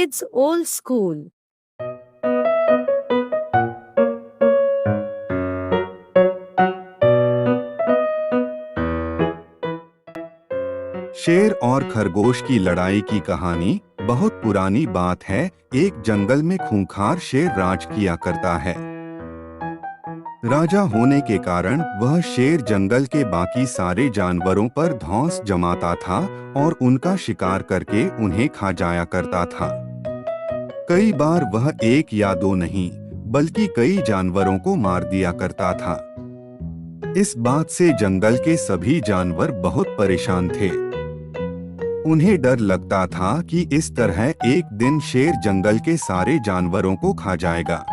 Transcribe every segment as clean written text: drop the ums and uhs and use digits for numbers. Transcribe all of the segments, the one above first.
Kids Old School. शेर और खरगोश की लड़ाई की कहानी बहुत पुरानी बात है। एक जंगल में खूंखार शेर राज किया करता है। राजा होने के कारण वह शेर जंगल के बाकी सारे जानवरों पर धौंस जमाता था और उनका शिकार करके उन्हें खा जाया करता था। कई बार वह एक या दो नहीं बल्कि कई जानवरों को मार दिया करता था। इस बात से जंगल के सभी जानवर बहुत परेशान थे। उन्हें डर लगता था कि इस तरह एक दिन शेर जंगल के सारे जानवरों को खा जाएगा।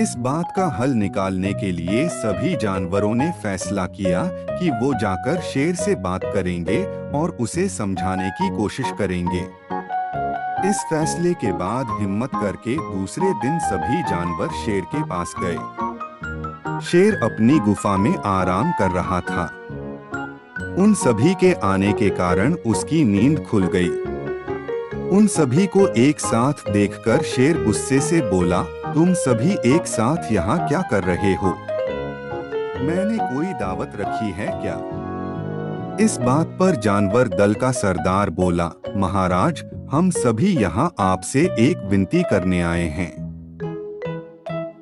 इस बात का हल निकालने के लिए सभी जानवरों ने फैसला किया कि वो जाकर शेर से बात करेंगे और उसे समझाने की कोशिश करेंगे। इस फैसले के बाद हिम्मत करके दूसरे दिन सभी जानवर शेर के पास गए। शेर अपनी गुफा में आराम कर रहा था। उन सभी के आने के कारण उसकी नींद खुल गई। उन सभी को एक साथ देखकर शेर गुस्से से बोला, तुम सभी एक साथ यहाँ क्या कर रहे हो? मैंने कोई दावत रखी है क्या? इस बात पर जानवर दल का सरदार बोला, महाराज, हम सभी यहाँ आपसे एक विनती करने आए हैं।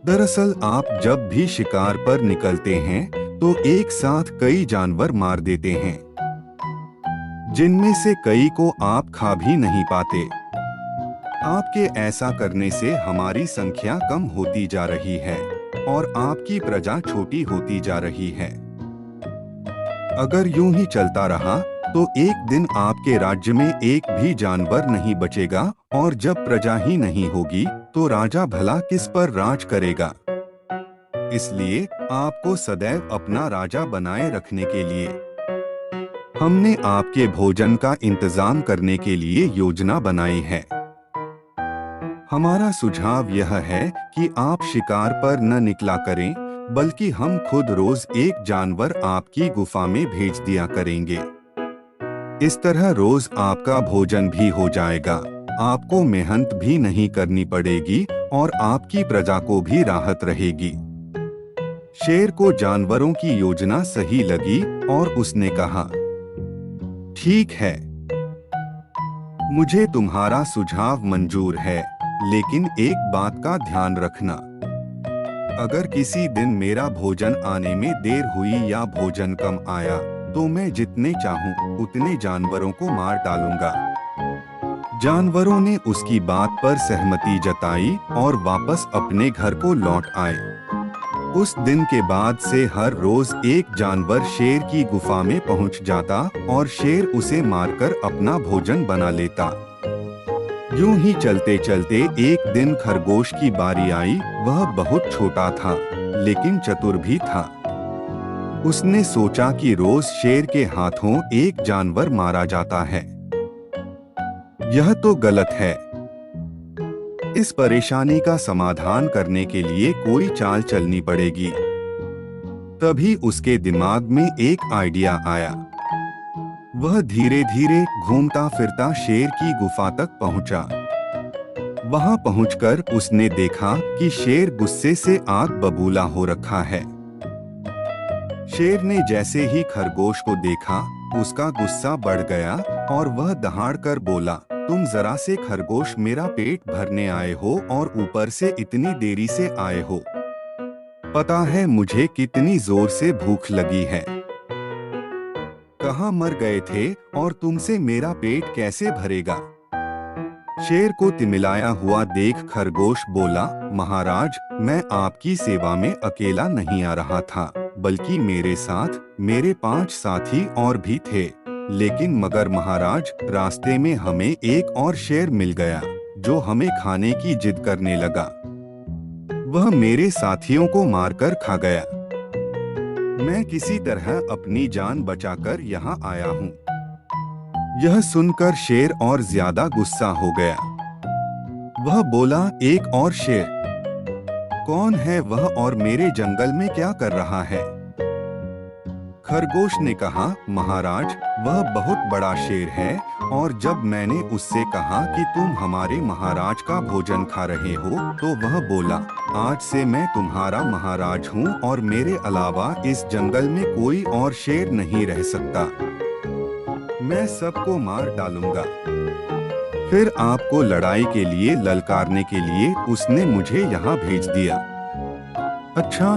दरअसल आप जब भी शिकार पर निकलते हैं तो एक साथ कई जानवर मार देते हैं, जिनमें से कई को आप खा भी नहीं पाते। आपके ऐसा करने से हमारी संख्या कम होती जा रही है और आपकी प्रजा छोटी होती जा रही है। अगर यूं ही चलता रहा तो एक दिन आपके राज्य में एक भी जानवर नहीं बचेगा और जब प्रजा ही नहीं होगी तो राजा भला किस पर राज करेगा? इसलिए आपको सदैव अपना राजा बनाए रखने के लिए हमने आपके भोजन का इंतजाम करने के लिए योजना बनाई है। हमारा सुझाव यह है कि आप शिकार पर न निकला करें, बल्कि हम खुद रोज एक जानवर आपकी गुफा में भेज दिया करेंगे। इस तरह रोज आपका भोजन भी हो जाएगा, आपको मेहनत भी नहीं करनी पड़ेगी और आपकी प्रजा को भी राहत रहेगी। शेर को जानवरों की योजना सही लगी और उसने कहा, ठीक है, मुझे तुम्हारा सुझाव मंजूर है, लेकिन एक बात का ध्यान रखना। अगर किसी दिन मेरा भोजन आने में देर हुई या भोजन कम आया तो मैं जितने चाहूं उतने जानवरों को मार डालूंगा। जानवरों ने उसकी बात पर सहमति जताई और वापस अपने घर को लौट आए। उस दिन के बाद से हर रोज एक जानवर शेर की गुफा में पहुंच जाता और शेर उसे मारकर अपना भोजन बना लेता। यूं ही चलते चलते एक दिन खरगोश की बारी आई। वह बहुत छोटा था लेकिन चतुर भी था। उसने सोचा कि रोज शेर के हाथों एक जानवर मारा जाता है, यह तो गलत है। इस परेशानी का समाधान करने के लिए कोई चाल चलनी पड़ेगी। तभी उसके दिमाग में एक आइडिया आया। वह धीरे धीरे घूमता फिरता शेर की गुफा तक पहुंचा। वहां पहुंचकर उसने देखा कि शेर गुस्से से आग बबूला हो रखा है। शेर ने जैसे ही खरगोश को देखा, उसका गुस्सा बढ़ गया और वह दहाड़कर बोला, तुम जरा से खरगोश मेरा पेट भरने आए हो और ऊपर से इतनी देरी से आए हो। पता है मुझे कितनी जोर से भूख लगी है। कहाँ मर गए थे और तुमसे मेरा पेट कैसे भरेगा? शेर को तिमिलाया हुआ देख खरगोश बोला, महाराज, मैं आपकी सेवा में अकेला नहीं आ रहा था, बल्कि मेरे साथ मेरे 5 साथी और भी थे। लेकिन मगर महाराज, रास्ते में हमें एक और शेर मिल गया जो हमें खाने की जिद करने लगा। वह मेरे साथियों को मारकर खा गया। मैं किसी तरह अपनी जान बचाकर यहाँ आया हूँ। यह सुनकर शेर और ज्यादा गुस्सा हो गया। वह बोला, एक और शेर? कौन है वह और मेरे जंगल में क्या कर रहा है? खरगोश ने कहा, महाराज, वह बहुत बड़ा शेर है और जब मैंने उससे कहा कि तुम हमारे महाराज का भोजन खा रहे हो, तो वह बोला, आज से मैं तुम्हारा महाराज हूँ और मेरे अलावा इस जंगल में कोई और शेर नहीं रह सकता। मैं सबको मार डालूंगा। फिर आपको लड़ाई के लिए ललकारने के लिए उसने मुझे यहाँ भेज दिया। अच्छा,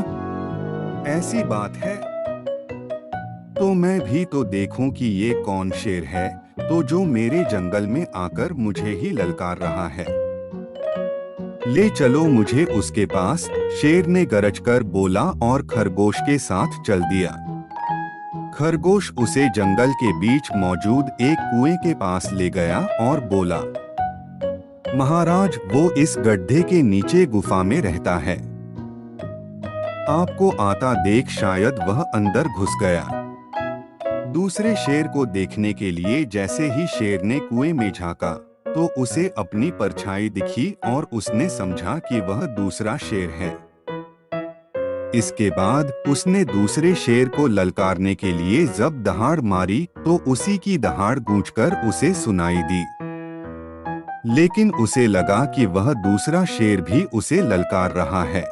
ऐसी बात है। तो मैं भी तो देखूं कि ये कौन शेर है, तो जो मेरे जंगल में आकर मुझे ही ललकार रहा है। ले चलो मुझे उसके पास, शेर ने गरजकर बोला और खरगोश के साथ चल दिया। खरगोश उसे जंगल के बीच मौजूद एक कुएं के पास ले गया और बोला, महाराज, वो इस गड्ढे के नीचे गुफा में रहता है। आपको आता देख शायद वह अंदर घुस गया। दूसरे शेर को देखने के लिए जैसे ही शेर ने कुएं में झांका, तो उसे अपनी परछाई दिखी और उसने समझा कि वह दूसरा शेर है। इसके बाद उसने दूसरे शेर को ललकारने के लिए जब दहाड़ मारी, तो उसी की दहाड़ गूंजकर उसे सुनाई दी। लेकिन उसे लगा कि वह दूसरा शेर भी उसे ललकार रहा है।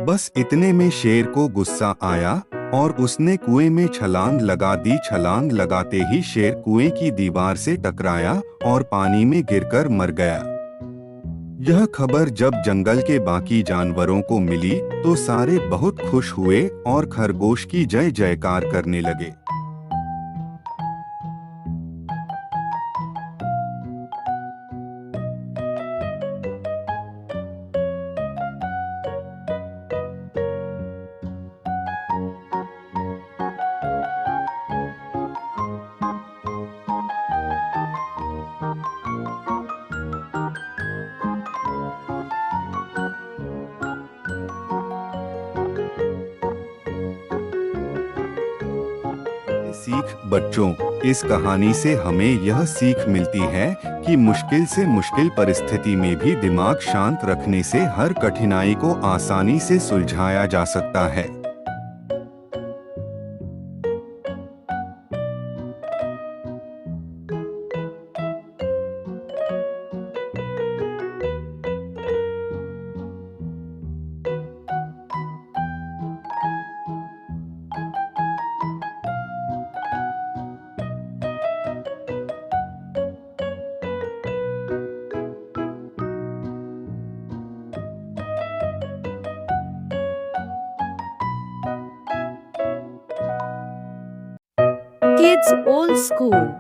बस इतने में शेर को गुस्सा आया और उसने कुएं में छलांग लगा दी। छलांग लगाते ही शेर कुएं की दीवार से टकराया और पानी में गिरकर मर गया। यह खबर जब जंगल के बाकी जानवरों को मिली, तो सारे बहुत खुश हुए और खरगोश की जय जयकार करने लगे। सीख बच्चों, इस कहानी से हमें यह सीख मिलती है कि मुश्किल से मुश्किल परिस्थिति में भी दिमाग शांत रखने से हर कठिनाई को आसानी से सुलझाया जा सकता है। Kids Old School